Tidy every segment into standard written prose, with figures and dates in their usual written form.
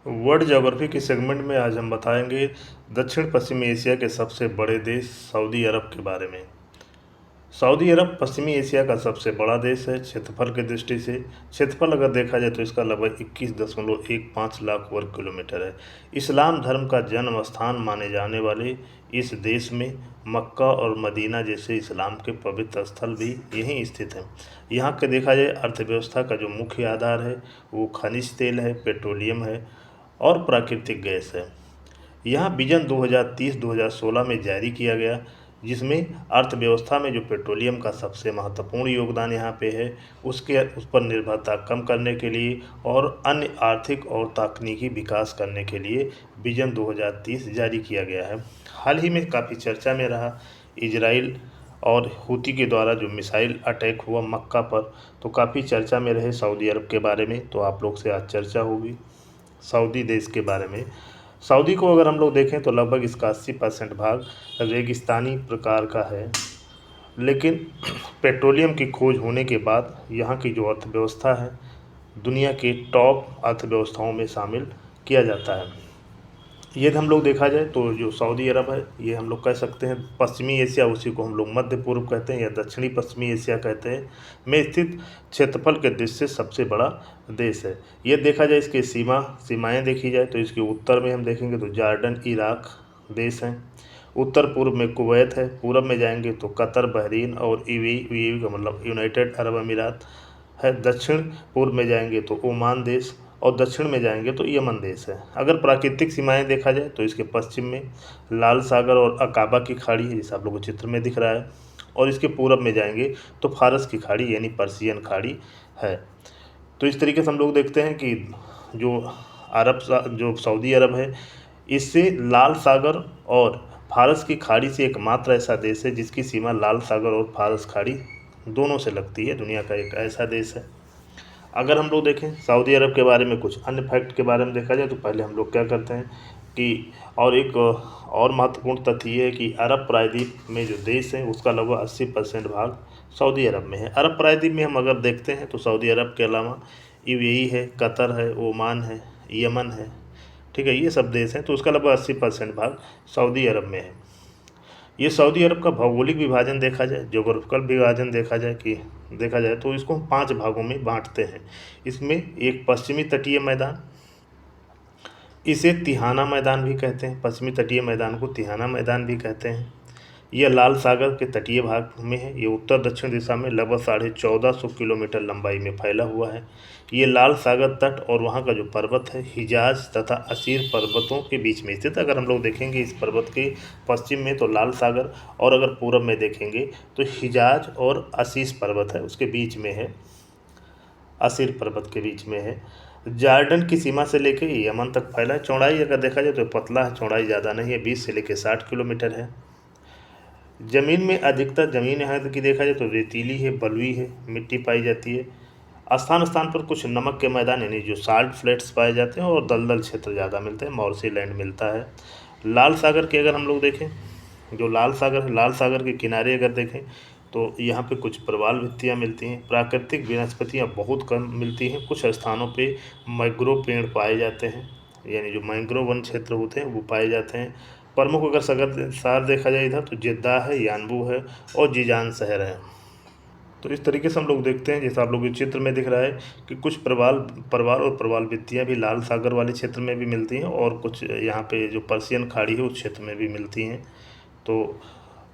World geography के segment में आज हम बताएंगे दक्षिण पश्चिमी एशिया के सबसे बड़े देश सऊदी अरब के बारे में। सऊदी अरब पश्चिमी एशिया का सबसे बड़ा देश है क्षेत्रफल की दृष्टि से। क्षेत्रफल अगर देखा जाए तो इसका लगभग 21.15 लाख वर्ग किलोमीटर है। इस्लाम धर्म का जन्म स्थान माने जाने वाले इस देश में मक्का और मदीना जैसे इस्लाम के पवित्र स्थल भी यहीं स्थित हैं। यहाँ के देखा जाए अर्थव्यवस्था का जो मुख्य आधार है वो खनिज तेल है, पेट्रोलियम है और प्राकृतिक गैस है। यहाँ विजन 2030-2016 में जारी किया गया, जिसमें अर्थव्यवस्था में जो पेट्रोलियम का सबसे महत्वपूर्ण योगदान यहाँ पे है उस पर निर्भरता कम करने के लिए और अन्य आर्थिक और तकनीकी विकास करने के लिए विजन 2030 जारी किया गया है। हाल ही में काफ़ी चर्चा में रहा इजराइल और हूती के द्वारा जो मिसाइल अटैक हुआ मक्का पर, तो काफ़ी चर्चा में रहे सऊदी अरब के बारे में। तो आप लोग से आज चर्चा होगी सऊदी देश के बारे में। सऊदी को अगर हम लोग देखें तो लगभग इसका 80% भाग रेगिस्तानी प्रकार का है, लेकिन पेट्रोलियम की खोज होने के बाद यहाँ की जो अर्थव्यवस्था है दुनिया के टॉप अर्थव्यवस्थाओं में शामिल किया जाता है। ये हम लोग देखा जाए तो जो सऊदी अरब है ये हम लोग कह सकते हैं पश्चिमी एशिया, उसी को हम लोग मध्य पूर्व कहते हैं या दक्षिणी पश्चिमी एशिया कहते हैं, में स्थित क्षेत्रफल के दृष्टि से सबसे बड़ा देश है। ये देखा जाए इसके सीमाएं देखी जाए तो इसके उत्तर में हम देखेंगे तो जॉर्डन इराक देश हैं, उत्तर पूर्व में कुवैत है, पूरब में जाएंगे तो कतर बहरीन और यूएई का मतलब यूनाइटेड अरब अमीरात है, दक्षिण पूर्व में जाएंगे तो ओमान देश और दक्षिण में जाएंगे तो यमन देश है। अगर प्राकृतिक सीमाएं देखा जाए तो इसके पश्चिम में लाल सागर और अकाबा की खाड़ी है, जैसे आप लोगों को चित्र में दिख रहा है, और इसके पूरब में जाएंगे तो फारस की खाड़ी यानी पर्शियन खाड़ी है। तो इस तरीके से हम लोग देखते हैं कि जो सऊदी अरब है इससे लाल सागर और फारस की खाड़ी से एकमात्र ऐसा देश है जिसकी सीमा लाल सागर और फारस खाड़ी दोनों से लगती है, दुनिया का एक ऐसा देश है। अगर हम लोग देखें सऊदी अरब के बारे में कुछ अन्य फैक्ट के बारे में देखा जाए तो पहले हम लोग क्या करते हैं कि और एक और महत्वपूर्ण तथ्य ये है कि अरब प्रायद्वीप में जो देश है उसका लगभग 80% भाग सऊदी अरब में है। अरब प्रायद्वीप में हम अगर देखते हैं तो सऊदी अरब के अलावा यूएई है, कतर है, ओमान है, यमन है, ठीक है, ये सब देश हैं। तो उसका लगभग 80% भाग सऊदी अरब में है। ये सऊदी अरब का भौगोलिक विभाजन देखा जाए, जोग्राफिकल विभाजन देखा जाए तो इसको हम 5 भागों में बांटते हैं। इसमें एक पश्चिमी तटीय मैदान, इसे तिहाना मैदान भी कहते हैं, पश्चिमी तटीय मैदान को तिहाना मैदान भी कहते हैं। यह लाल सागर के तटीय भाग में है। ये उत्तर दक्षिण दिशा में लगभग 1450 किलोमीटर लंबाई में फैला हुआ है। ये लाल सागर तट और वहाँ का जो पर्वत है हिजाज तथा असीर पर्वतों के बीच में स्थित। अगर हम लोग देखेंगे इस पर्वत के पश्चिम में तो लाल सागर, और अगर पूरब में देखेंगे तो हिजाज और असीस पर्वत है उसके बीच में है, असीर पर्वत के बीच में है। जॉर्डन की सीमा से लेकर यमन तक फैला है। चौड़ाई अगर देखा जाए तो पतला है, चौड़ाई ज़्यादा नहीं है, 20 से लेकर 60 किलोमीटर है। ज़मीन में अधिकतर ज़मीन यहाँ की देखा जाए तो रेतीली है, बलुई है, मिट्टी पाई जाती है। स्थान स्थान पर कुछ नमक के मैदान यानी जो साल्ट फ्लैट्स पाए जाते हैं और दलदल क्षेत्र ज़्यादा मिलते हैं, मॉर्सी लैंड मिलता है। लाल सागर के अगर हम लोग देखें, जो लाल सागर है, लाल सागर के किनारे अगर देखें तो यहाँ पे कुछ प्रवाल भित्तियाँ मिलती हैं। प्राकृतिक वनस्पतियाँ बहुत कम मिलती हैं। कुछ स्थानों पे मैंग्रोव पेड़ पाए जाते हैं, यानी जो मैंग्रोव वन क्षेत्र होते हैं वो पाए जाते हैं। प्रमुख अगर शहर देखा जाए इधर तो जेद्दा है, यानबू है और जीजान शहर है। तो इस तरीके से हम लोग देखते हैं, जैसा आप लोग के चित्र में दिख रहा है कि कुछ प्रवाल और प्रवाल भित्तियाँ भी लाल सागर वाले क्षेत्र में भी मिलती हैं और कुछ यहाँ पे जो पर्शियन खाड़ी है उस क्षेत्र में भी मिलती हैं। तो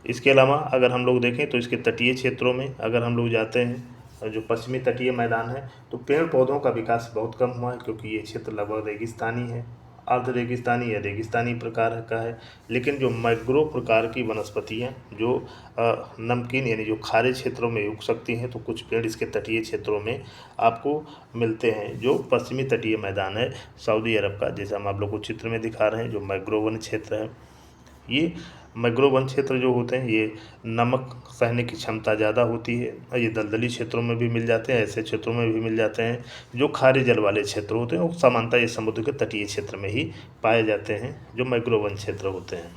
इसके अलावा अगर हम लोग देखें तो इसके तटीय क्षेत्रों में अगर हम लोग जाते हैं, जो पश्चिमी तटीय मैदान है, तो पेड़ पौधों का विकास बहुत कम हुआ है क्योंकि ये क्षेत्र लगभग रेगिस्तानी है, अर्ध रेगिस्तानी या रेगिस्तानी प्रकार का है। लेकिन जो मैंग्रोव प्रकार की वनस्पतियाँ जो नमकीन यानी जो खारे क्षेत्रों में उग सकती हैं, तो कुछ पेड़ इसके तटीय क्षेत्रों में आपको मिलते हैं। जो पश्चिमी तटीय मैदान है सऊदी अरब का, जैसे हम आप लोग को चित्र में दिखा रहे हैं, जो मैंग्रोव वन क्षेत्र है, ये मैंग्रोव वन क्षेत्र जो होते हैं ये नमक सहने की क्षमता ज़्यादा होती है। ये दलदली क्षेत्रों में भी मिल जाते हैं, ऐसे क्षेत्रों में भी मिल जाते हैं। जो खारे जल वाले क्षेत्र होते हैं वो सामान्यतः ये समुद्र के तटीय क्षेत्र में ही पाए जाते हैं, जो मैंग्रोव वन क्षेत्र होते हैं।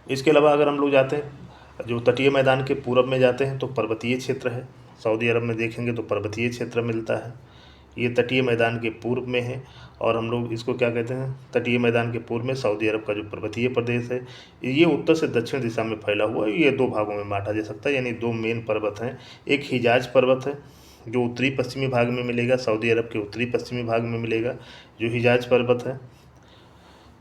इसके अलावा अगर हम लोग जाते हैं जो तटीय मैदान के पूरब में जाते हैं तो पर्वतीय क्षेत्र है। सऊदी अरब में देखेंगे तो पर्वतीय क्षेत्र मिलता है। ये तटीय मैदान के पूर्व में है और हम लोग इसको क्या कहते हैं, तटीय मैदान के पूर्व में सऊदी अरब का जो पर्वतीय प्रदेश है ये उत्तर से दक्षिण दिशा में फैला हुआ है। ये 2 भागों में बाँटा जा सकता है, यानी 2 मेन पर्वत हैं। एक हिजाज पर्वत है जो उत्तरी पश्चिमी भाग में मिलेगा, सऊदी अरब के उत्तरी पश्चिमी भाग में मिलेगा जो हिजाज पर्वत है।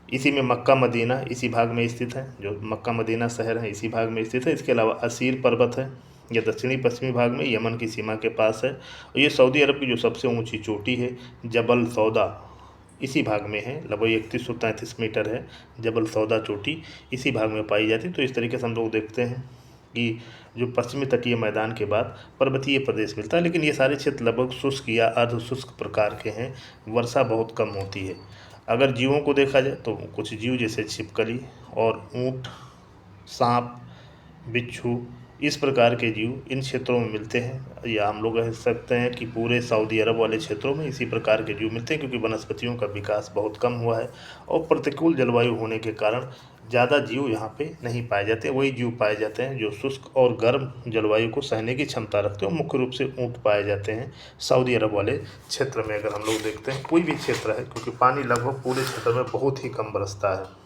इसी में मक्का मदीना इसी भाग में स्थित है, जो मक्का मदीना शहर है इसी भाग में स्थित है। इसके अलावा असीर पर्वत है, यह दक्षिणी पश्चिमी भाग में यमन की सीमा के पास है। और ये सऊदी अरब की जो सबसे ऊंची चोटी है जबल सौदा इसी भाग में है, लगभग 3133 मीटर है जबल सौदा चोटी, इसी भाग में पाई जाती है। तो इस तरीके से हम लोग देखते हैं कि जो पश्चिमी तटीय मैदान के बाद पर्वतीय प्रदेश मिलता है, लेकिन ये सारे क्षेत्र लगभग शुष्क या अर्ध शुष्क प्रकार के हैं, वर्षा बहुत कम होती है। अगर जीवों को देखा जाए तो कुछ जीव जैसे छिपकली और ऊँट, सांप, बिच्छू, इस प्रकार के जीव इन क्षेत्रों में मिलते हैं, या हम लोग कह सकते हैं कि पूरे सऊदी अरब वाले क्षेत्रों में इसी प्रकार के जीव मिलते हैं, क्योंकि वनस्पतियों का विकास बहुत कम हुआ है और प्रतिकूल जलवायु होने के कारण ज़्यादा जीव यहाँ पे नहीं पाए जाते। वही जीव पाए जाते हैं जो शुष्क और गर्म जलवायु को सहने की क्षमता रखते हैं, मुख्य रूप से ऊँट पाए जाते हैं सऊदी अरब वाले क्षेत्र में। अगर हम लोग देखते हैं कोई भी क्षेत्र है, क्योंकि पानी लगभग पूरे क्षेत्र में बहुत ही कम बरसता है।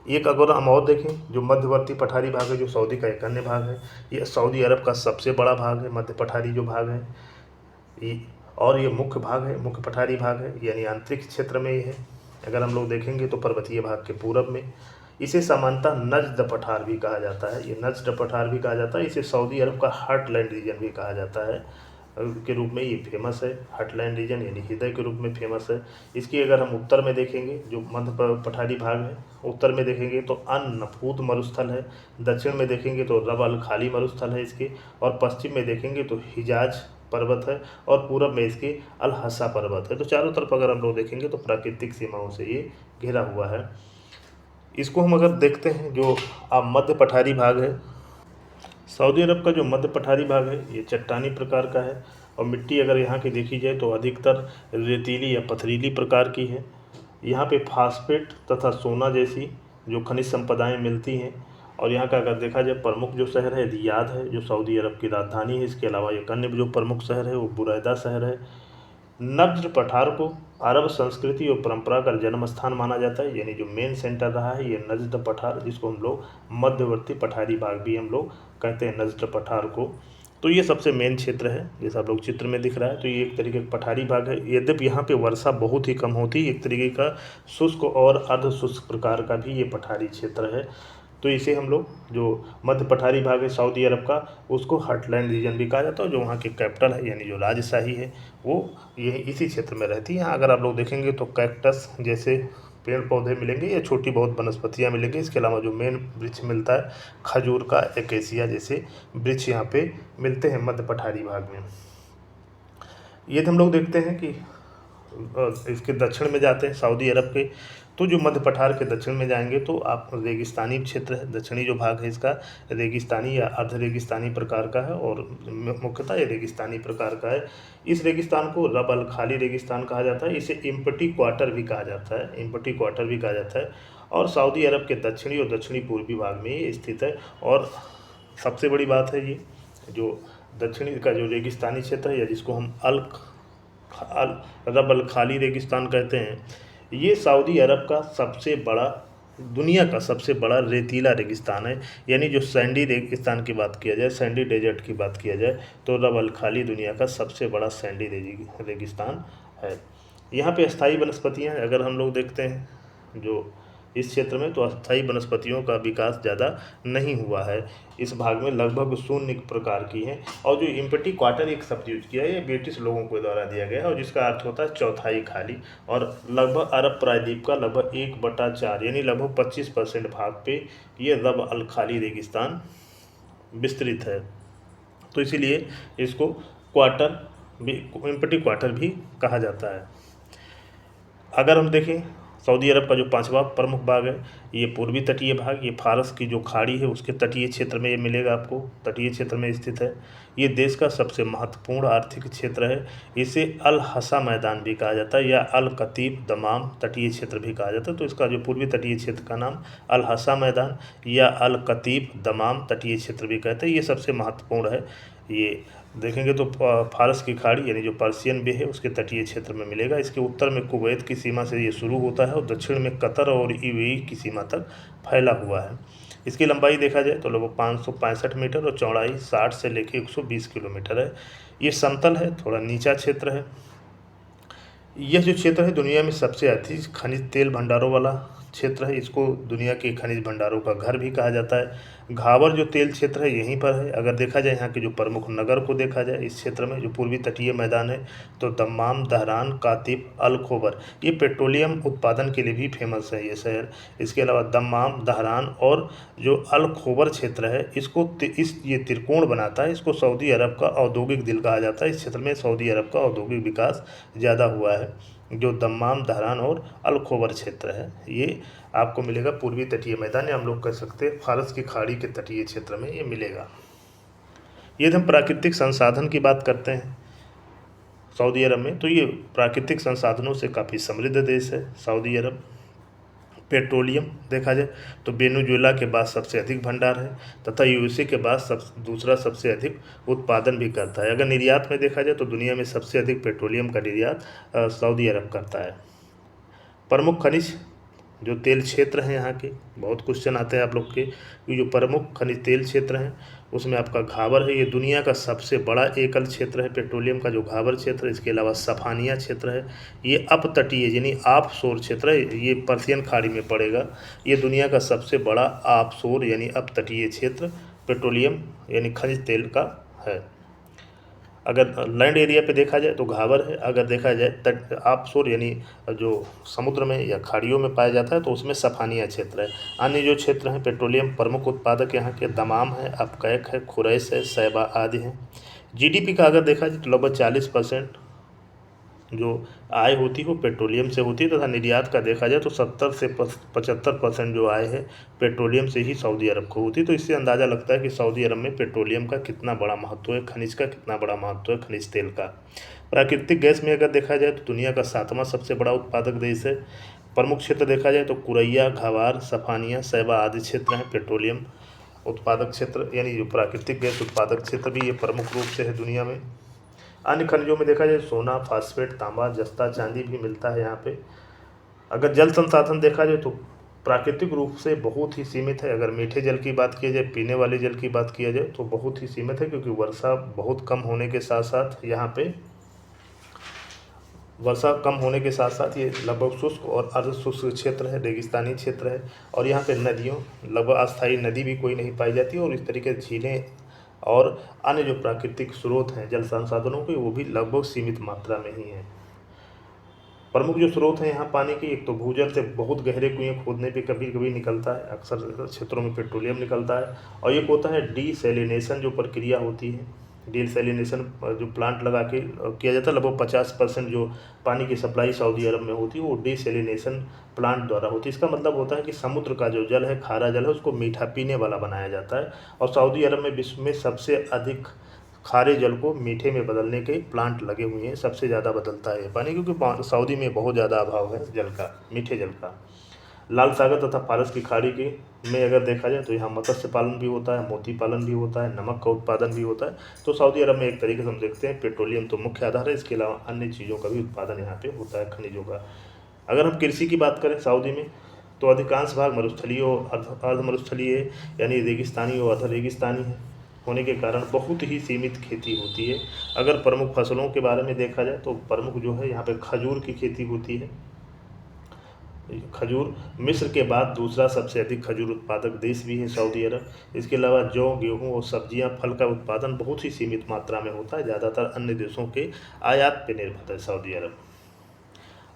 एक अगर हम और देखें, जो मध्यवर्ती पठारी भाग है जो सऊदी का एक अन्य भाग है, ये सऊदी अरब का सबसे बड़ा भाग है। मध्य पठारी जो भाग है ये, और ये मुख्य भाग है, मुख्य पठारी भाग है, यानी आंतरिक क्षेत्र में ये है। अगर हम लोग देखेंगे तो पर्वतीय भाग के पूरब में इसे सामान्यतः नज्द पठार भी कहा जाता है। ये नज्द पठार भी कहा जाता है। इसे सऊदी अरब का हार्टलैंड रीजन भी कहा जाता है के रूप में ये फेमस है। हार्टलैंड रीजन यानी हृदय के रूप में फेमस है। इसकी अगर हम उत्तर में देखेंगे, जो मध्य पठारी भाग है, उत्तर में देखेंगे तो अन नफूत मरुस्थल है, दक्षिण में देखेंगे तो रब अल खाली मरुस्थल है इसके, और पश्चिम में देखेंगे तो हिजाज पर्वत है, और पूरब में इसके अल हसा पर्वत है। तो चारों तरफ अगर हम लोग देखेंगे तो प्राकृतिक सीमाओं से ये घिरा हुआ है। इसको हम अगर देखते हैं, जो मध्य पठारी भाग है, सऊदी अरब का जो मध्य पठारी भाग है ये चट्टानी प्रकार का है, और मिट्टी अगर यहाँ की देखी जाए तो अधिकतर रेतीली या पथरीली प्रकार की है। यहाँ पे फास्फेट तथा सोना जैसी जो खनिज संपदाएं मिलती हैं। और यहाँ का अगर देखा जाए प्रमुख जो शहर है रियाद है, जो सऊदी अरब की राजधानी है। इसके अलावा एक अन्य जो प्रमुख शहर है वो बुरैदा शहर है। नज्द पठार को अरब संस्कृति और परंपरा का जन्म स्थान माना जाता है, यानी जो मेन सेंटर रहा है ये नज्द पठार, जिसको हम लोग मध्यवर्ती पठारी भाग भी हम लोग कहते हैं नज्द पठार को। तो ये सबसे मेन क्षेत्र है, जैसा आप लोग चित्र में दिख रहा है। तो ये एक तरीके का पठारी भाग है। यद्यपि यहाँ पे वर्षा बहुत ही कम होती है, एक तरीके का शुष्क और अर्ध शुष्क प्रकार का भी ये पठारी क्षेत्र है। तो इसे हम लोग, जो मध्य पठारी भाग है सऊदी अरब का, उसको हार्टलैंड रीजन भी कहा जाता है। जो वहाँ की कैपिटल है यानी जो राजशाही है वो यही इसी क्षेत्र में रहती है। यहाँ अगर आप लोग देखेंगे तो कैक्टस जैसे पेड़ पौधे मिलेंगे या छोटी बहुत वनस्पतियाँ मिलेंगी। इसके अलावा जो मेन वृक्ष मिलता है खजूर का, एकेसिया जैसे वृक्ष यहाँ पे मिलते हैं मध्य पठारी भाग में। ये हम लोग देखते हैं कि इसके दक्षिण में जाते हैं सऊदी अरब के, तो जो मध्य पठार के दक्षिण में जाएंगे तो आप रेगिस्तानी क्षेत्र है। दक्षिणी जो भाग है इसका रेगिस्तानी या अर्ध रेगिस्तानी प्रकार का है, और मुख्यतः ये रेगिस्तानी प्रकार का है। इस रेगिस्तान को रब अल खाली रेगिस्तान कहा जाता है। इसे इम्पटी क्वार्टर भी कहा जाता है, इम्पटी क्वार्टर भी कहा जाता है। और सऊदी अरब के दक्षिणी और दक्षिणी पूर्वी भाग में ये स्थित है। और सबसे बड़ी बात है, ये जो दक्षिणी का जो रेगिस्तानी क्षेत्र है, या जिसको हम रब अल खाली रेगिस्तान कहते हैं, ये सऊदी अरब का सबसे बड़ा, दुनिया का सबसे बड़ा रेतीला रेगिस्तान है। यानी जो सैंडी रेगिस्तान की बात किया जाए, सैंडी डेजर्ट की बात किया जाए, तो रब अल खाली दुनिया का सबसे बड़ा सैंडी रेगिस्तान है। यहाँ पे अस्थायी वनस्पतियाँ अगर हम लोग देखते हैं जो इस क्षेत्र में, तो अस्थायी वनस्पतियों का विकास ज़्यादा नहीं हुआ है। इस भाग में लगभग शून्य प्रकार की हैं। और जो इम्पटी क्वार्टर एक शब्द यूज किया है, ये ब्रिटिश लोगों के द्वारा दिया गया है, और जिसका अर्थ होता है चौथाई खाली। और लगभग अरब प्रायद्वीप का लगभग 1/4 यानी लगभग 25% भाग पे ये रब अल खाली रेगिस्तान विस्तृत है। तो इसीलिए इसको क्वार्टर भी, इम्पटी क्वार्टर भी कहा जाता है। अगर हम देखें सऊदी अरब का जो 5वां प्रमुख भाग है, ये पूर्वी तटीय भाग, ये फारस की जो खाड़ी है उसके तटीय क्षेत्र में ये मिलेगा आपको, तटीय क्षेत्र में स्थित है। ये देश का सबसे महत्वपूर्ण आर्थिक क्षेत्र है। इसे अल हसा मैदान भी कहा जाता है, या अल कतीब दमाम तटीय क्षेत्र भी कहा जाता है। तो इसका जो पूर्वी तटीय क्षेत्र का नाम अल हसा मैदान या अल कतीब दमाम तटीय क्षेत्र भी कहते हैं। ये सबसे महत्वपूर्ण है। ये देखेंगे तो फारस की खाड़ी यानी जो पर्शियन बे है उसके तटीय क्षेत्र में मिलेगा। इसके उत्तर में कुवैत की सीमा से ये शुरू होता है और दक्षिण में कतर और यूएई की सीमा तक फैला हुआ है। इसकी लंबाई देखा जाए तो लगभग 565 मीटर और चौड़ाई 60 से लेकर 120 किलोमीटर है। ये समतल है, थोड़ा नीचा क्षेत्र है। यह जो क्षेत्र है दुनिया में सबसे अधिक खनिज तेल भंडारों वाला क्षेत्र है। इसको दुनिया के खनिज भंडारों का घर भी कहा जाता है। घावर जो तेल क्षेत्र है यहीं पर है। अगर देखा जाए यहाँ के जो प्रमुख नगर को देखा जाए इस क्षेत्र में जो पूर्वी तटीय मैदान है तो दम्माम, दहरान, कातिब, अल खोबर ये पेट्रोलियम उत्पादन के लिए भी फेमस है ये शहर। इसके अलावा दम्माम, दहरान और जो अल खोबर क्षेत्र है इसको ये त्रिकोण बनाता है। इसको सऊदी अरब का औद्योगिक दिल कहा जाता है। इस क्षेत्र में सऊदी अरब का औद्योगिक विकास ज़्यादा हुआ है। जो दम्माम, दहरान और अल खोबर क्षेत्र है ये आपको मिलेगा पूर्वी तटीय मैदान, या हम लोग कह सकते हैं फारस की खाड़ी के तटीय क्षेत्र में ये मिलेगा। यदि हम प्राकृतिक संसाधन की बात करते हैं सऊदी अरब में तो ये प्राकृतिक संसाधनों से काफ़ी समृद्ध देश है सऊदी अरब। पेट्रोलियम देखा जाए तो वेनेजुएला के बाद सबसे अधिक भंडार है तथा यूएसए के बाद दूसरा सबसे अधिक उत्पादन भी करता है। अगर निर्यात में देखा जाए तो दुनिया में सबसे अधिक पेट्रोलियम का निर्यात सऊदी अरब करता है। प्रमुख खनिज जो तेल क्षेत्र हैं यहाँ के, बहुत क्वेश्चन आते हैं आप लोग के, ये जो प्रमुख खनिज तेल क्षेत्र हैं उसमें आपका घावर है। ये दुनिया का सबसे बड़ा एकल क्षेत्र है पेट्रोलियम का जो घावर क्षेत्र है। इसके अलावा सफानिया क्षेत्र है, ये अपतटीय यानी ऑफ शोर क्षेत्र है, ये पर्शियन खाड़ी में पड़ेगा। ये दुनिया का सबसे बड़ा ऑफ शोर यानी अपतटीय क्षेत्र पेट्रोलियम यानी खनिज तेल का है। अगर लैंड एरिया पे देखा जाए तो घावर है। अगर देखा जाए तट ऑफशोर यानी जो समुद्र में या खाड़ियों में पाया जाता है तो उसमें सफानिया क्षेत्र है। अन्य जो क्षेत्र हैं पेट्रोलियम प्रमुख उत्पादक यहाँ के दमाम है, अबकैक है, खुरैस है, सैबा आदि हैं। जीडीपी का अगर देखा जाए तो लगभग 40% जो आय होती है वो पेट्रोलियम से होती है तथा निर्यात का देखा जाए तो 70 से 75% जो आय है पेट्रोलियम से ही सऊदी अरब को होती है। तो इससे अंदाज़ा लगता है कि सऊदी अरब में पेट्रोलियम का कितना बड़ा महत्व है, खनिज का कितना बड़ा महत्व है, खनिज तेल का। प्राकृतिक गैस में अगर देखा जाए तो दुनिया का 7वां सबसे बड़ा उत्पादक देश है। प्रमुख क्षेत्र देखा जाए तो कुरैया, घावार, सफानिया, सैबा आदि क्षेत्र हैं पेट्रोलियम उत्पादक क्षेत्र यानी जो प्राकृतिक गैस उत्पादक क्षेत्र भी ये प्रमुख रूप से है दुनिया में। अन्य खनिजों में देखा जाए सोना, फास्फेट, तांबा, जस्ता, चांदी भी मिलता है यहाँ पे। अगर जल संसाधन देखा जाए तो प्राकृतिक रूप से बहुत ही सीमित है। अगर मीठे जल की बात की जाए, पीने वाले जल की बात किया जाए तो बहुत ही सीमित है, क्योंकि वर्षा बहुत कम होने के साथ साथ यहाँ पे वर्षा कम होने के साथ साथ ये लगभग शुष्क और अर्ध शुष्क क्षेत्र है, रेगिस्तानी क्षेत्र है। और यहाँ पे नदियों लगभग अस्थायी नदी भी कोई नहीं पाई जाती और इस तरीके से झीलें और अन्य जो प्राकृतिक स्रोत हैं जल संसाधनों के वो भी लगभग सीमित मात्रा में ही हैं। प्रमुख जो स्रोत हैं यहाँ पानी के, एक तो भूजल से बहुत गहरे कुएं खोदने पे कभी कभी निकलता है, अक्सर क्षेत्रों में पेट्रोलियम निकलता है। और एक होता है डीसैलिनेशन जो प्रक्रिया होती है, डीसैलिनेशन जो प्लांट लगा के किया जाता है। लगभग 50% जो पानी की सप्लाई सऊदी अरब में होती है वो डीसैलिनेशन प्लांट द्वारा होती है। इसका मतलब होता है कि समुद्र का जो जल है, खारा जल है, उसको मीठा पीने वाला बनाया जाता है। और सऊदी अरब में विश्व में सबसे अधिक खारे जल को मीठे में बदलने के प्लांट लगे हुए हैं। सबसे ज़्यादा बदलता है ये पानी, क्योंकि सऊदी में बहुत ज़्यादा अभाव है जल का, मीठे जल का। लाल सागर तथा फारस की खाड़ी के में अगर देखा जाए तो यहाँ मत्स्य पालन भी होता है, मोती पालन भी होता है, नमक का उत्पादन भी होता है। तो सऊदी अरब में एक तरीके से हम देखते हैं पेट्रोलियम तो मुख्य आधार है, इसके अलावा अन्य चीज़ों का भी उत्पादन यहाँ पे होता है, खनिजों का। अगर हम कृषि की बात करें सऊदी में तो अधिकांश भाग मरुस्थलीय और अर्ध मरुस्थलीय यानी रेगिस्तानी और अर्ध रेगिस्तानी है होने के कारण बहुत ही सीमित खेती होती है। अगर प्रमुख फसलों के बारे में देखा जाए तो प्रमुख जो है यहाँ पे खजूर की खेती होती है। खजूर मिस्र के बाद दूसरा सबसे अधिक खजूर उत्पादक देश भी है सऊदी अरब। इसके अलावा जौ, गेहूं और सब्जियां, फल का उत्पादन बहुत ही सीमित मात्रा में होता है। ज़्यादातर अन्य देशों के आयात पर निर्भर है सऊदी अरब।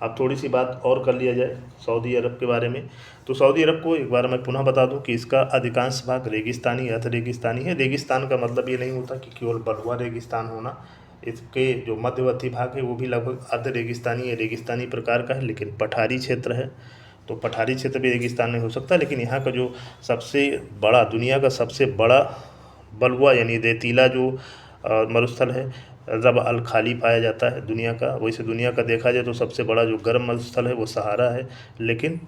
अब थोड़ी सी बात और कर लिया जाए सऊदी अरब के बारे में, तो सऊदी अरब को एक बार मैं पुनः बता दूं कि इसका अधिकांश भाग रेगिस्तानी अर्ध रेगिस्तानी है। रेगिस्तान का मतलब ये नहीं होता कि केवल बलुआ रेगिस्तान होना, इसके जो मध्यवर्ती भाग है वो भी लगभग अर्ध रेगिस्तानी या रेगिस्तानी प्रकार का है, लेकिन पठारी क्षेत्र है। तो पठारी क्षेत्र भी रेगिस्तान में हो सकता है, लेकिन यहाँ का जो सबसे बड़ा, दुनिया का सबसे बड़ा बलुआ यानी रेतीला जो मरुस्थल है रब अल खाली पाया जाता है दुनिया का। वैसे दुनिया का देखा जाए तो सबसे बड़ा जो गर्म मरुस्थल है वो सहारा है, लेकिन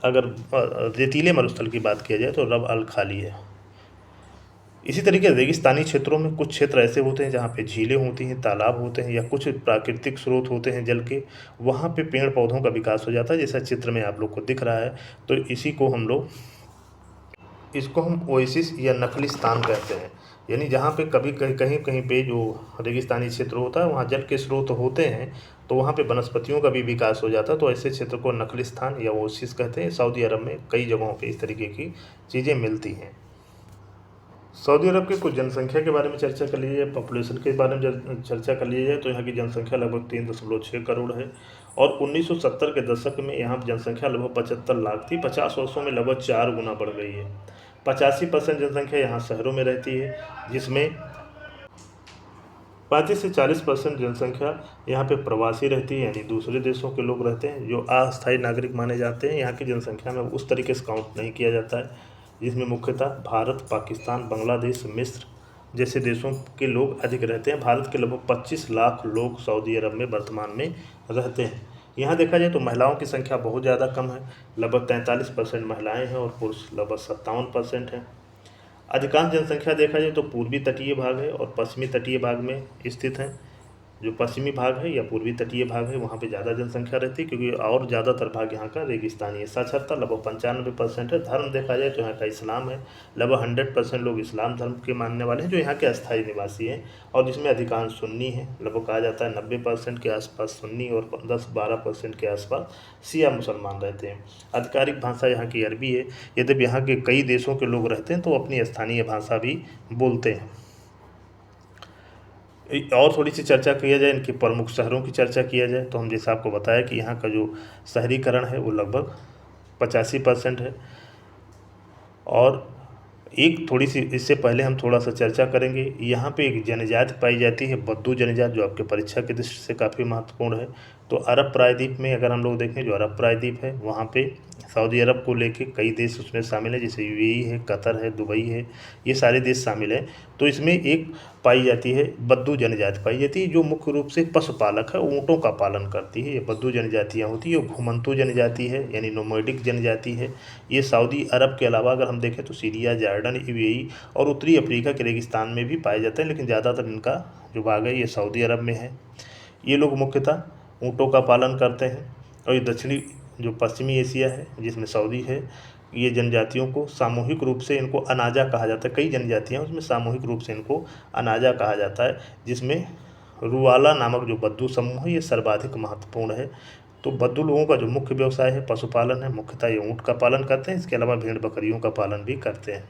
अगर रेतीले मरुस्थल की बात किया जाए तो रब अल खाली है। इसी तरीके रेगिस्तानी क्षेत्रों में कुछ क्षेत्र ऐसे होते हैं जहाँ पे झीलें होती हैं, तालाब होते हैं या कुछ प्राकृतिक स्रोत होते हैं जल के, वहाँ पे पेड़ पौधों का विकास हो जाता है, जैसा चित्र में आप लोग को दिख रहा है। तो इसको हम ओएसिस या नखलिस्तान कहते हैं, यानी जहाँ पे कभी कहीं कहीं कहीं पे जो रेगिस्तानी क्षेत्र होता है वहाँ जल के स्रोत होते हैं, तो वहाँ पे वनस्पतियों का भी विकास हो जाता है, तो ऐसे क्षेत्र को नखलिस्तान या ओएसिस कहते हैं। सऊदी अरब में कई जगहों पे इस तरीके की चीज़ें मिलती हैं। सऊदी अरब की कुछ जनसंख्या के बारे में चर्चा कर ली जाए, पॉपुलेशन के बारे में चर्चा कर ली जाए, तो यहाँ की जनसंख्या लगभग 3.6 करोड़ है और 1970 के दशक में यहाँ की जनसंख्या लगभग 75 लाख थी। 50 वर्षों में लगभग 4 गुना बढ़ गई है। 85% जनसंख्या यहाँ शहरों में रहती है, जिसमें 35 से 40% जनसंख्या यहाँ पे प्रवासी रहती है, यानी दूसरे देशों के लोग रहते हैं जो अस्थायी नागरिक माने जाते हैं। यहाँ की जनसंख्या में उस तरीके से काउंट नहीं किया जाता है, जिसमें मुख्यतः भारत, पाकिस्तान, बांग्लादेश, मिस्र जैसे देशों के लोग अधिक रहते हैं। भारत के लगभग 25 लाख लोग सऊदी अरब में वर्तमान में रहते हैं। यहाँ देखा जाए तो महिलाओं की संख्या बहुत ज़्यादा कम है, लगभग 43% महिलाएँ हैं और पुरुष लगभग 57% हैं। अधिकांश जनसंख्या देखा जाए तो पूर्वी तटीय भाग है और पश्चिमी तटीय भाग में स्थित है। जो पश्चिमी भाग है या पूर्वी तटीय भाग है वहाँ पे ज़्यादा जनसंख्या रहती है, क्योंकि और ज़्यादातर भाग यहाँ का रेगिस्तानी है। साक्षरता लगभग 95% है। धर्म देखा जाए तो यहाँ का इस्लाम है, लगभग 100% लोग इस्लाम धर्म के मानने वाले हैं जो यहाँ के अस्थायी निवासी हैं, और जिसमें अधिकांश सुन्नी है। लगभग कहा जाता है 90% के आसपास सुन्नी और 10-12% के आसपास शिया मुसलमान रहते हैं। आधिकारिक भाषा यहाँ की अरबी है। यद्यपि यहाँ के कई देशों के लोग रहते हैं तो अपनी स्थानीय भाषा भी बोलते हैं। और थोड़ी सी चर्चा किया जाए, इनके प्रमुख शहरों की चर्चा किया जाए, तो हम जैसे आपको बताया कि यहाँ का जो शहरीकरण है वो लगभग 85% है। और एक थोड़ी सी इससे पहले हम थोड़ा सा चर्चा करेंगे, यहाँ पे एक जनजाति पाई जाती है बद्दू जनजाति, जो आपके परीक्षा की दृष्टि से काफ़ी महत्वपूर्ण है। तो अरब प्रायद्वीप में अगर हम लोग देखें, जो अरब प्रायद्वीप है वहाँ पे सऊदी अरब को लेके कई देश उसमें शामिल हैं, जैसे यूएई है, कतर है, दुबई है, ये सारे देश शामिल हैं। तो इसमें एक पाई जाती है बद्दू जनजाति पाई जाती है, जो मुख्य रूप से पशुपालक है, ऊँटों का पालन करती है। ये बद्दू जनजातियाँ होती है। ये घुमंतू जनजाति है, यानी नोमैडिक जनजाति है। ये सऊदी अरब के अलावा अगर हम देखें तो सीरिया, जॉर्डन, यूएई और उत्तरी अफ्रीका के रेगिस्तान में भी पाए जाते हैं, लेकिन ज़्यादातर इनका जो भाग है ये सऊदी अरब में है। ये लोग मुख्यतः ऊँटों का पालन करते हैं। और ये दक्षिणी जो पश्चिमी एशिया है जिसमें सऊदी है, ये जनजातियों को सामूहिक रूप से इनको अनाजा कहा जाता है। कई जनजातियाँ उसमें सामूहिक रूप से इनको अनाजा कहा जाता है, जिसमें रुवाला नामक जो बद्दू समूह है ये सर्वाधिक महत्वपूर्ण है। तो बद्दू लोगों का जो मुख्य व्यवसाय है पशुपालन है, मुख्यतः ये ऊँट का पालन करते हैं। इसके अलावा भेड़ बकरियों का पालन भी करते हैं।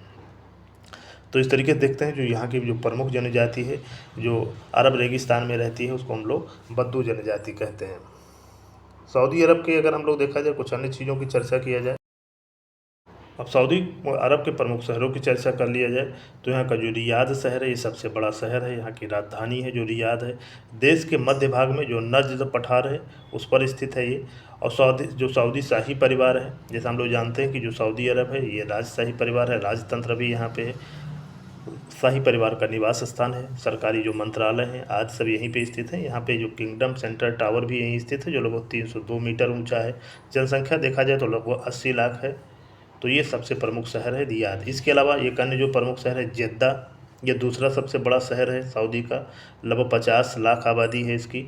तो इस तरीके से देखते हैं जो यहाँ की जो प्रमुख जनजाति है जो अरब रेगिस्तान में रहती है उसको हम लोग बद्दू जनजाति कहते हैं। सऊदी अरब के अगर हम लोग देखा जाए कुछ अन्य चीज़ों की चर्चा किया जाए, अब सऊदी अरब के प्रमुख शहरों की चर्चा कर लिया जाए, तो यहाँ का जो रियाद शहर है ये सबसे बड़ा शहर है। यहाँ की राजधानी है जो रियाद है। देश के मध्य भाग में जो नज्द पठार है उस पर स्थित है ये। और सऊदी शाही परिवार है, जैसे हम लोग जानते हैं कि जो सऊदी अरब है ये राजशाही परिवार है, राजतंत्र भी यहाँ पे है। शाही परिवार का निवास स्थान है, सरकारी जो मंत्रालय हैं आज सब यहीं पे स्थित हैं। यहाँ पे जो किंगडम सेंटर टावर भी यहीं स्थित है जो लगभग 302 मीटर ऊंचा है। जनसंख्या देखा जाए तो लगभग 80 लाख है। तो ये सबसे प्रमुख शहर है रियाद। इसके अलावा एक अन्य जो प्रमुख शहर है जेद्दा, ये दूसरा सबसे बड़ा शहर है सऊदी का, लगभग 50 लाख आबादी है इसकी।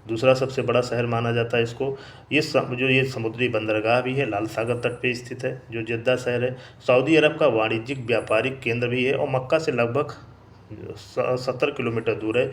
दूसरा सबसे बड़ा शहर माना जाता है इसको। ये समुद्री बंदरगाह भी है, लाल सागर तट पे स्थित है जो जेद्दा शहर है। सऊदी अरब का वाणिज्यिक व्यापारिक केंद्र भी है और मक्का से लगभग 70 किलोमीटर दूर है।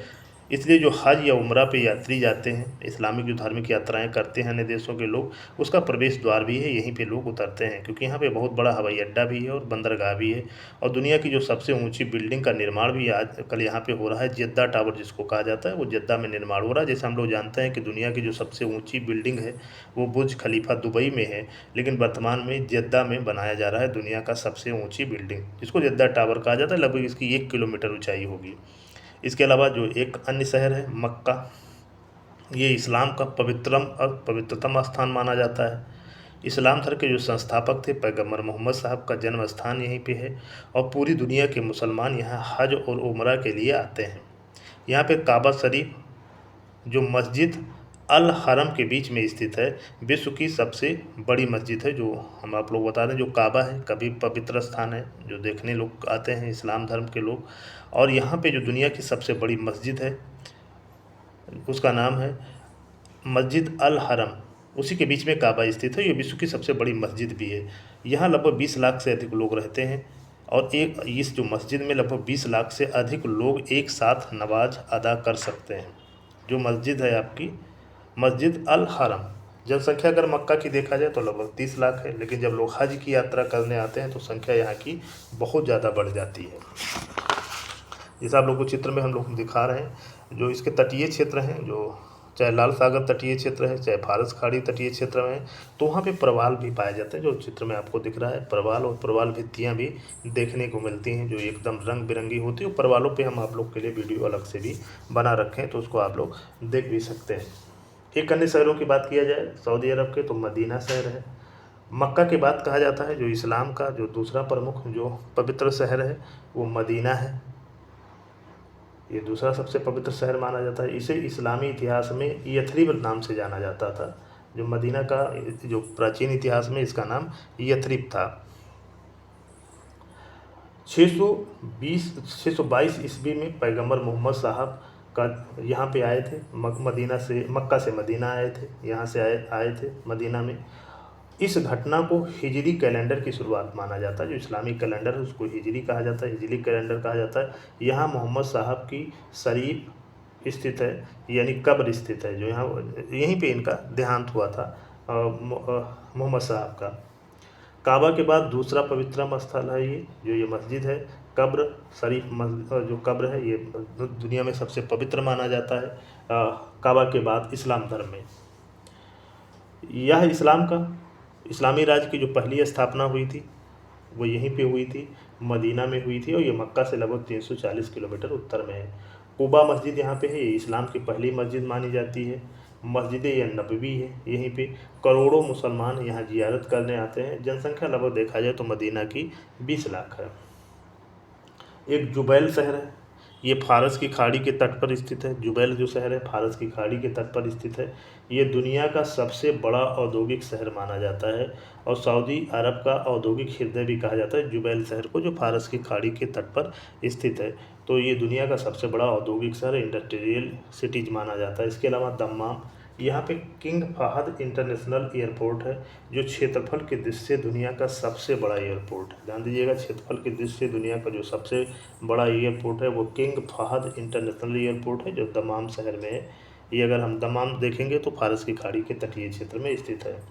इसलिए जो हज या उम्रा पे यात्री जाते हैं, इस्लामिक जो धार्मिक यात्राएं करते हैं अन्य देशों के लोग, उसका प्रवेश द्वार भी है, यहीं पे लोग उतरते हैं, क्योंकि यहाँ पे बहुत बड़ा हवाई अड्डा भी है और बंदरगाह भी है। और दुनिया की जो सबसे ऊंची बिल्डिंग का निर्माण भी आज कल यहाँ पे हो रहा है, जेद्दा टावर जिसको कहा जाता है, वो जेद्दा में निर्माण हो रहा है। जैसे हम लोग जानते हैं कि दुनिया की जो सबसे ऊँची बिल्डिंग है वो बुर्ज खलीफा दुबई में है, लेकिन वर्तमान में जेद्दा में बनाया जा रहा है दुनिया का सबसे ऊँची बिल्डिंग, जिसको जेद्दा टावर कहा जाता है। लगभग इसकी 1 किलोमीटर ऊँचाई होगी। इसके अलावा जो एक अन्य शहर है मक्का, ये इस्लाम का पवित्रतम स्थान माना जाता है। इस्लाम धर्म के जो संस्थापक थे पैगम्बर मोहम्मद साहब का जन्म स्थान यहीं पे है और पूरी दुनिया के मुसलमान यहाँ हज और उम्रा के लिए आते हैं। यहाँ पे काबा शरीफ जो मस्जिद अल हरम के बीच में स्थित है। विश्व की सबसे बड़ी मस्जिद है, जो हम आप लोग बता दें, जो काबा है, कभी पवित्र स्थान है, जो देखने लोग आते हैं इस्लाम धर्म के लोग। और यहाँ पे जो दुनिया की सबसे बड़ी मस्जिद है उसका नाम है मस्जिद अल हरम, उसी के बीच में काबा स्थित है। ये विश्व की सबसे बड़ी मस्जिद भी है। यहाँ लगभग 20 लाख से अधिक लोग रहते हैं और एक इस जो मस्जिद में लगभग 20 लाख से अधिक लोग एक साथ नमाज अदा कर सकते हैं। जो मस्जिद है आपकी मस्जिद अल हरम, जनसंख्या अगर मक्का की देखा जाए तो लगभग 30 लाख है, लेकिन जब लोग हज की यात्रा करने आते हैं तो संख्या यहाँ की बहुत ज़्यादा बढ़ जाती है। जैसा आप लोग को चित्र में हम लोग दिखा रहे हैं, जो इसके तटीय क्षेत्र हैं, जो चाहे लाल सागर तटीय क्षेत्र है, चाहे फारस खाड़ी तटीय क्षेत्र में है, तो वहाँ पे प्रवाल भी पाए जाते हैं, जो चित्र में आपको दिख रहा है। प्रवाल और प्रवाल भित्तियाँ भी देखने को मिलती हैं, जो एकदम रंग बिरंगी होती है। प्रवालों पे हम आप लोग के लिए वीडियो अलग से भी बना रखे हैं, तो उसको आप लोग देख भी सकते हैं। एक अन्य शहरों की बात किया जाए सऊदी अरब के, तो मदीना शहर है। मक्का के बाद कहा जाता है जो इस्लाम का जो दूसरा प्रमुख जो पवित्र शहर है वो मदीना है। ये दूसरा सबसे पवित्र शहर माना जाता है। इसे इस्लामी इतिहास में यथरिब नाम से जाना जाता था। जो मदीना का जो प्राचीन इतिहास में इसका नाम यथरिब था। 622 ईस्वी में पैगंबर मोहम्मद साहब का यहाँ पे आए थे, मदीना से मक्का से मदीना आए थे, यहाँ से आए थे मदीना में। इस घटना को हिजरी कैलेंडर की शुरुआत माना जाता है। जो इस्लामी कैलेंडर है उसको हिजरी कहा जाता है, हिजरी कैलेंडर कहा जाता है। यहाँ मोहम्मद साहब की शरीफ स्थित है, यानी कब्र स्थित है, जो यहाँ यहीं पे इनका देहांत हुआ था मोहम्मद साहब का। काबा के बाद दूसरा पवित्रम स्थल है ये मस्जिद है। कब्र शरीफ जो कब्र है ये दुनिया में सबसे पवित्र माना जाता है काबा के बाद इस्लाम धर्म में। यह इस्लामी राज्य की जो पहली स्थापना हुई थी वो यहीं पे हुई थी, मदीना में हुई थी, और ये मक्का से लगभग 340 किलोमीटर उत्तर में है। कुबा मस्जिद यहाँ पे है, ये इस्लाम की पहली मस्जिद मानी जाती है। मस्जिद यह नबवी है, यहीं पे करोड़ों मुसलमान यहाँ जियारत करने आते हैं। जनसंख्या लगभग देखा जाए तो मदीना की 20 लाख है। एक जुबैल शहर है, ये फारस की खाड़ी के तट पर स्थित है। जुबैल जो शहर है फारस की खाड़ी के तट पर स्थित है। ये दुनिया का सबसे बड़ा औद्योगिक शहर माना जाता है और सऊदी अरब का औद्योगिक हृदय भी कहा जाता है जुबैल शहर को, जो फारस की खाड़ी के तट पर स्थित है। तो ये दुनिया का सबसे बड़ा औद्योगिक शहर, इंडस्ट्रियल सिटीज माना जाता है। इसके अलावा दम्माम, यहाँ पे किंग फहद इंटरनेशनल एयरपोर्ट है, जो क्षेत्रफल की दृष्टि से दुनिया का सबसे बड़ा एयरपोर्ट है। ध्यान दीजिएगा, क्षेत्रफल की दृष्टि से दुनिया का जो सबसे बड़ा एयरपोर्ट है वो किंग फहद इंटरनेशनल एयरपोर्ट है, जो दमाम शहर में है। ये अगर हम दमाम देखेंगे तो फारस की खाड़ी के तटीय क्षेत्र में स्थित है।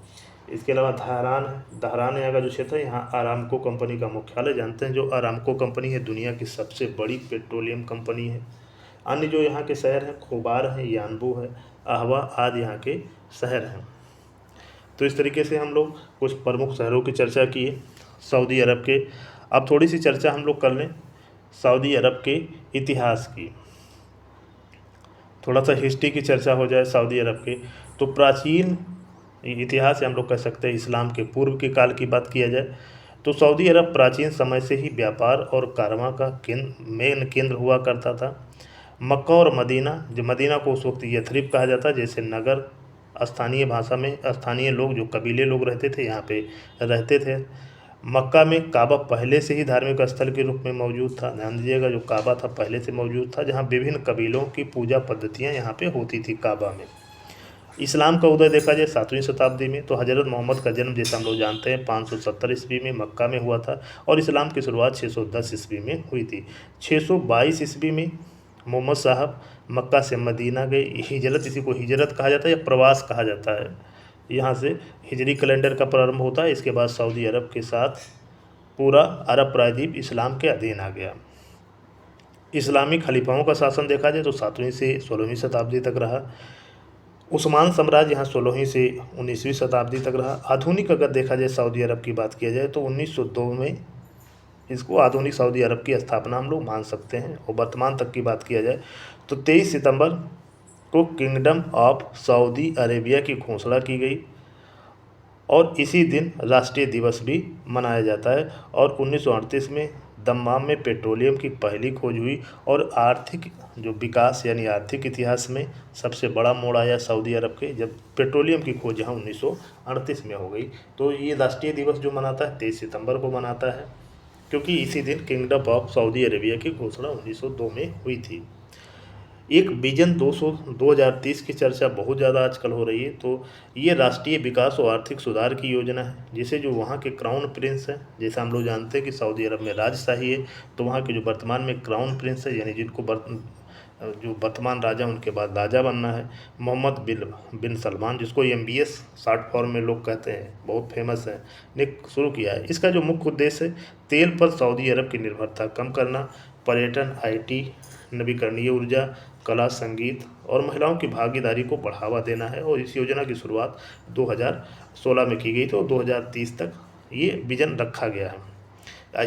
इसके अलावा दहरान है। दहरान यहाँ का जो क्षेत्र है, यहाँ आरामको कंपनी का मुख्यालय। जानते हैं जो आरामको कंपनी है दुनिया की सबसे बड़ी पेट्रोलियम कंपनी है। अन्य जो यहाँ के शहर हैं खोबार है, यानबू है, अहवा आदि यहाँ के शहर हैं। तो इस तरीके से हम लोग कुछ प्रमुख शहरों की चर्चा की है सऊदी अरब के। अब थोड़ी सी चर्चा हम लोग कर लें सऊदी अरब के इतिहास की। थोड़ा सा हिस्ट्री की चर्चा हो जाए सऊदी अरब के, तो प्राचीन इतिहास हम लोग कह सकते हैं इस्लाम के पूर्व के काल की बात किया जाए तो सऊदी अरब प्राचीन समय से ही व्यापार और कारवां का मेन केंद्र हुआ करता था। मक्का और मदीना, जो मदीना को उस वक्त यथरिब कहा जाता है, जैसे नगर, स्थानीय भाषा में स्थानीय लोग जो कबीले लोग रहते थे यहाँ पे रहते थे। मक्का में काबा पहले से ही धार्मिक स्थल के रूप में मौजूद था। ध्यान दीजिएगा, जो काबा था पहले से मौजूद था, जहाँ विभिन्न कबीलों की पूजा पद्धतियाँ यहाँ पे होती थी काबा में। इस्लाम का उदय देखा जाए 7वीं शताब्दी में, तो हज़रत मोहम्मद का जन्म जैसा हम लोग जानते हैं 570 ईस्वी में मक्का में हुआ था और इस्लाम की शुरुआत 610 ईस्वी में हुई थी। 622 ईस्वी में मोहम्मद साहब मक्का से मदीना गए। हिजरत, इसी को हिजरत कहा जाता है या प्रवास कहा जाता है। यहाँ से हिजरी कैलेंडर का प्रारंभ होता है। इसके बाद सऊदी अरब के साथ पूरा अरब प्रायद्वीप इस्लाम के अधीन आ गया। इस्लामी खलीफाओं का शासन देखा जाए तो 7वीं से 16वीं शताब्दी तक रहा। उस्मान साम्राज्य यहाँ 16वीं से 19वीं शताब्दी तक रहा। आधुनिक अगर देखा जाए सऊदी अरब की बात किया जाए तो 1902 में इसको आधुनिक सऊदी अरब की स्थापना हम लोग मान सकते हैं। और वर्तमान तक की बात किया जाए तो 23 सितंबर को किंगडम ऑफ सऊदी अरेबिया की घोषणा की गई और इसी दिन राष्ट्रीय दिवस भी मनाया जाता है। और 1938 में दम्माम में पेट्रोलियम की पहली खोज हुई और आर्थिक जो विकास यानी आर्थिक इतिहास में सबसे बड़ा मोड़ आया सऊदी अरब के, जब पेट्रोलियम की खोज यहाँ 1938 में हो गई। तो ये राष्ट्रीय दिवस जो मनाता है 23 सितंबर को मनाता है, क्योंकि इसी दिन किंगडम ऑफ सऊदी अरेबिया की घोषणा 1902 में हुई थी। एक विजन 2030 की चर्चा बहुत ज़्यादा आजकल हो रही है। तो ये राष्ट्रीय विकास और आर्थिक सुधार की योजना है, जिसे जो वहाँ के क्राउन प्रिंस हैं, जैसे हम लोग जानते हैं कि सऊदी अरब में राजशाही है, तो वहाँ के जो वर्तमान में क्राउन प्रिंस है, यानी जिनको जो वर्तमान राजा उनके बाद राजा बनना है, मोहम्मद बिन सलमान, जिसको MBS शॉर्ट फॉर्म में लोग कहते हैं, बहुत फेमस है, ने शुरू किया है। इसका जो मुख्य उद्देश्य है तेल पर सऊदी अरब की निर्भरता कम करना, पर्यटन, IT, नवीकरणीय ऊर्जा, कला, संगीत और महिलाओं की भागीदारी को बढ़ावा देना है। और इस योजना की शुरुआत 2016 में की गई थी और 2030 तक ये विजन रखा गया है।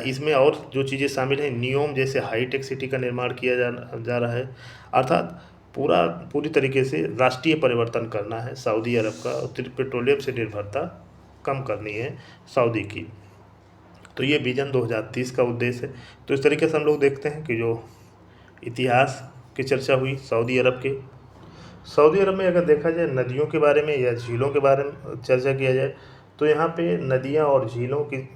इसमें और जो चीज़ें शामिल हैं, नियोम जैसे हाईटेक सिटी का निर्माण किया जा रहा है, अर्थात पूरी तरीके से राष्ट्रीय परिवर्तन करना है सऊदी अरब का, और पेट्रोलियम से निर्भरता कम करनी है सऊदी की। तो ये विजन 2030 का उद्देश्य है। तो इस तरीके से हम लोग देखते हैं कि जो इतिहास की चर्चा हुई सऊदी अरब के। सऊदी अरब में अगर देखा जाए नदियों के बारे में या झीलों के बारे में चर्चा किया जाए, तो यहाँ पे नदियाँ और झीलों की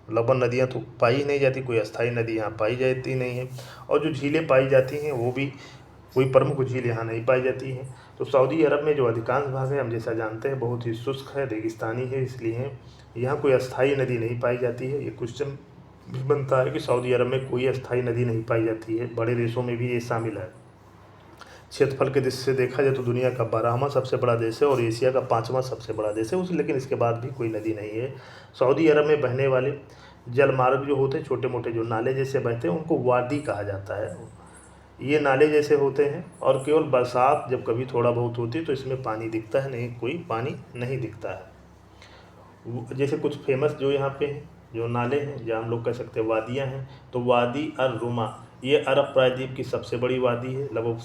लगभग नदियाँ तो पाई ही नहीं जाती, कोई अस्थायी नदी यहाँ पाई जाती नहीं है, और जो झीलें पाई जाती हैं वो भी कोई प्रमुख झील यहाँ नहीं पाई जाती हैं। तो सऊदी अरब में जो अधिकांश भाग है, हम जैसा जानते हैं, बहुत ही शुष्क है, रेगिस्तानी है, इसलिए यहाँ कोई अस्थायी नदी नहीं पाई जाती है। ये क्वेश्चन भी बनता है कि सऊदी अरब में कोई अस्थायी नदी नहीं पाई जाती है, बड़े देशों में भी ये शामिल है। क्षेत्रफल के दृष्टि से देखा जाए तो दुनिया का 12वां सबसे बड़ा देश है और एशिया का 5वां सबसे बड़ा देश है लेकिन इसके बाद भी कोई नदी नहीं है। सऊदी अरब में बहने वाले जलमार्ग जो होते हैं, छोटे मोटे जो नाले जैसे बहते हैं, उनको वादी कहा जाता है। ये नाले जैसे होते हैं और केवल बरसात जब कभी थोड़ा बहुत होती है तो इसमें पानी दिखता है, नहीं कोई पानी नहीं दिखता है। जैसे कुछ फेमस जो यहाँ पे हैं जो नाले हैं, जहाँ हम लोग कह सकते हैं वादियाँ हैं, तो वादी अर रुमा ये अरब प्रायद्वीप की सबसे बड़ी वादी है, लगभग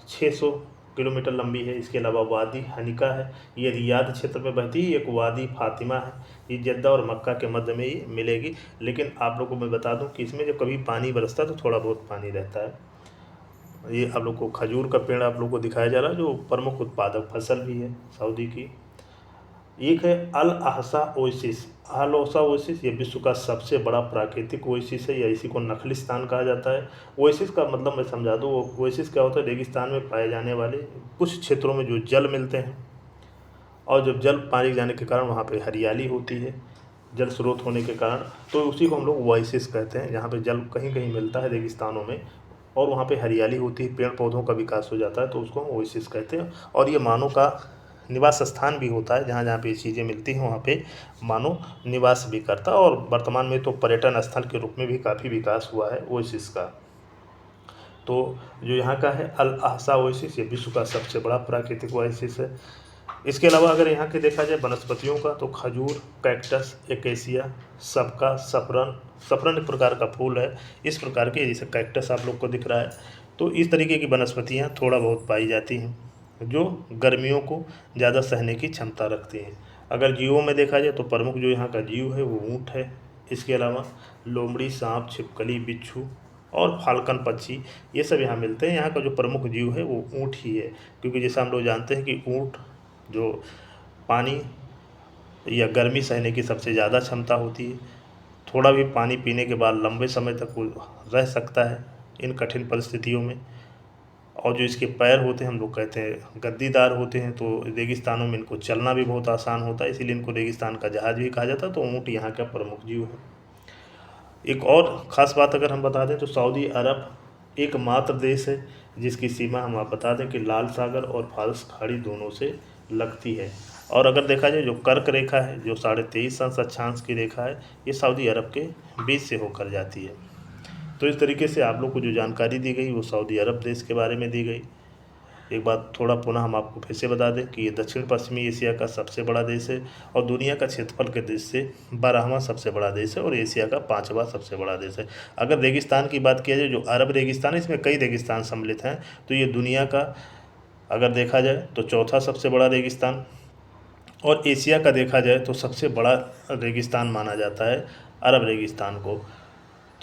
600 किलोमीटर लंबी है। इसके अलावा वादी हनिका है, ये रियाद क्षेत्र में बहती है। एक वादी फातिमा है, ये जद्दा और मक्का के मध्य में ये मिलेगी। लेकिन आप लोगों को मैं बता दूं कि इसमें जब कभी पानी बरसता है तो थोड़ा बहुत पानी रहता है। ये आप लोग को खजूर का पेड़ आप लोग को दिखाया जा रहा है, जो प्रमुख उत्पादक फसल भी है सऊदी की। एक है अल अहसा ओएसिस। अल अहसा ओएसिस ये विश्व का सबसे बड़ा प्राकृतिक ओएसिस है, या इसी को नखलिस्तान कहा जाता है। ओएसिस का मतलब मैं समझा दूँ, ओएसिस क्या होता है, रेगिस्तान में पाए जाने वाले कुछ क्षेत्रों में जो जल मिलते हैं, और जब जल पाए जाने के कारण वहाँ पे हरियाली होती है, जल स्रोत होने के कारण, तो उसी को हम लोग ओएसिस कहते हैं। जहाँ पे जल कहीं कहीं मिलता है रेगिस्तानों में और वहाँ पे हरियाली होती है, पेड़ पौधों का विकास हो जाता है, तो उसको हम ओएसिस कहते हैं। और ये मानव का निवास स्थान भी होता है, जहाँ जहाँ पे ये चीज़ें मिलती हैं वहाँ पे मानव निवास भी करता है। और वर्तमान में तो पर्यटन स्थल के रूप में भी काफ़ी विकास हुआ है ओएसिस का। तो जो यहाँ का है अल अहसा ओएसिस, ये विश्व का सबसे बड़ा प्राकृतिक ओएसिस है। इसके अलावा अगर यहाँ के देखा जाए वनस्पतियों का, तो खजूर, कैक्टस, एकेसिया, सबका, सफरन एक प्रकार का फूल है, इस प्रकार के जैसे कैक्टस आप लोग को दिख रहा है। तो इस तरीके की वनस्पतियाँ थोड़ा बहुत पाई जाती हैं, जो गर्मियों को ज़्यादा सहने की क्षमता रखती हैं। अगर जीवों में देखा जाए तो प्रमुख जो यहाँ का जीव है वो ऊँट है। इसके अलावा लोमड़ी, सांप, छिपकली, बिच्छू और फाल्कन पक्षी, ये सब यहाँ मिलते हैं। यहाँ का जो प्रमुख जीव है वो ऊँट ही है, क्योंकि जैसा हम लोग जानते हैं कि ऊँट जो पानी या गर्मी सहने की सबसे ज़्यादा क्षमता होती है। थोड़ा भी पानी पीने के बाद लंबे समय तक वो रह सकता है इन कठिन परिस्थितियों में। और जो इसके पैर होते हैं, हम लोग कहते हैं गद्दीदार होते हैं, तो रेगिस्तानों में इनको चलना भी बहुत आसान होता है, इसीलिए इनको रेगिस्तान का जहाज भी कहा जाता है। तो ऊँट यहाँ का प्रमुख जीव है। एक और ख़ास बात अगर हम बता दें तो सऊदी अरब एकमात्र देश है जिसकी सीमा हम आप बता दें कि लाल सागर और फारस खाड़ी दोनों से लगती है। और अगर देखा जाए जो कर्क रेखा है, जो 23.5 अक्षांश की रेखा है, ये सऊदी अरब के बीच से होकर जाती है। तो इस तरीके से आप लोग को जो जानकारी दी गई वो सऊदी अरब देश के बारे में दी गई। एक बात थोड़ा पुनः हम आपको फिर से बता दें कि ये दक्षिण पश्चिमी एशिया का सबसे बड़ा देश है और दुनिया का क्षेत्रफल के दृष्टि से 12वां सबसे बड़ा देश है और एशिया का 5वां सबसे बड़ा देश है। अगर रेगिस्तान की बात किया जाए, जो अरब रेगिस्तान है, इसमें कई रेगिस्तान सम्मिलित हैं, तो ये दुनिया का अगर देखा जाए तो चौथा सबसे बड़ा रेगिस्तान, और एशिया का देखा जाए तो सबसे बड़ा रेगिस्तान माना जाता है अरब रेगिस्तान को।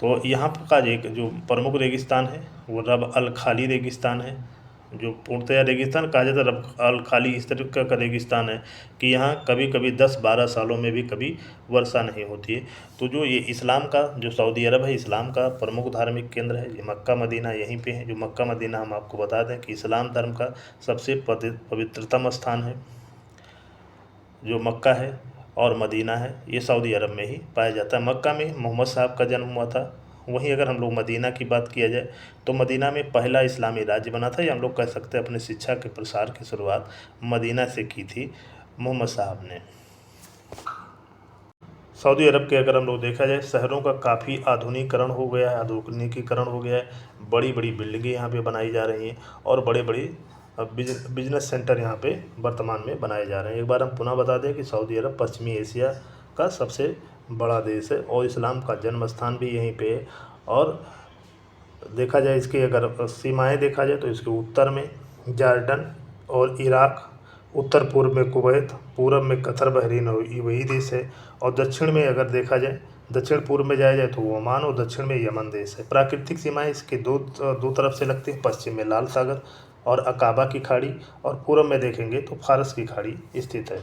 तो यहाँ पर का एक जो प्रमुख रेगिस्तान है वो रब अल खाली रेगिस्तान है, जो पूर्णतया रेगिस्तान कहा जाता है। रब अल खाली इस तरह का रेगिस्तान है कि यहाँ कभी कभी 10-12 सालों में भी कभी वर्षा नहीं होती है। तो जो ये इस्लाम का जो सऊदी अरब है, इस्लाम का प्रमुख धार्मिक केंद्र है, ये मक्का मदीना यहीं पे है। जो मक्का मदीना हम आपको बता दें कि इस्लाम धर्म का सबसे पवित्रतम स्थान है। जो मक्का है और मदीना है ये सऊदी अरब में ही पाया जाता है। मक्का में मोहम्मद साहब का जन्म हुआ था। वहीं अगर हम लोग मदीना की बात किया जाए तो मदीना में पहला इस्लामी राज्य बना था, या हम लोग कह सकते हैं अपने शिक्षा के प्रसार की शुरुआत मदीना से की थी मोहम्मद साहब ने। सऊदी अरब के अगर हम लोग देखा जाए शहरों का काफ़ी आधुनिकीकरण हो गया है, आधुनिकीकरण हो गया है। बड़ी बड़ी बिल्डिंगें यहाँ पे बनाई जा रही हैं और बड़े बड़े बिजनेस सेंटर यहाँ पे वर्तमान में बनाए जा रहे हैं। एक बार हम पुनः बता दें कि सऊदी अरब पश्चिमी एशिया का सबसे बड़ा देश है और इस्लाम का जन्म स्थान भी यहीं पे है। और देखा जाए इसकी अगर सीमाएं देखा जाए तो इसके उत्तर में जॉर्डन और इराक, उत्तर पूर्व में कुवैत, पूरब में कतर, बहरीन और वही देश है। और दक्षिण में अगर देखा जाए, दक्षिण पूर्व में जाया जाए तो वो ओमान और दक्षिण में यमन देश है। प्राकृतिक सीमाएं इसके दो तरफ से लगती हैं। पश्चिम में लाल सागर और अकाबा की खाड़ी, और पूर्व में देखेंगे तो फारस की खाड़ी स्थित है।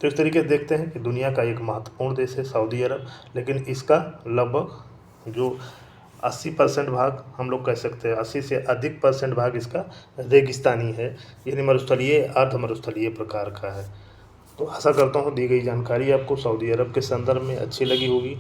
तो इस तरीके से देखते हैं कि दुनिया का एक महत्वपूर्ण देश है सऊदी अरब, लेकिन इसका लगभग जो 80% भाग हम लोग कह सकते हैं, 80 से अधिक % भाग इसका रेगिस्तानी है, यानी मरुस्थलीय अर्ध मरुस्थलीय प्रकार का है। तो आशा करता हूँ दी गई जानकारी आपको सऊदी अरब के संदर्भ में अच्छी लगी होगी।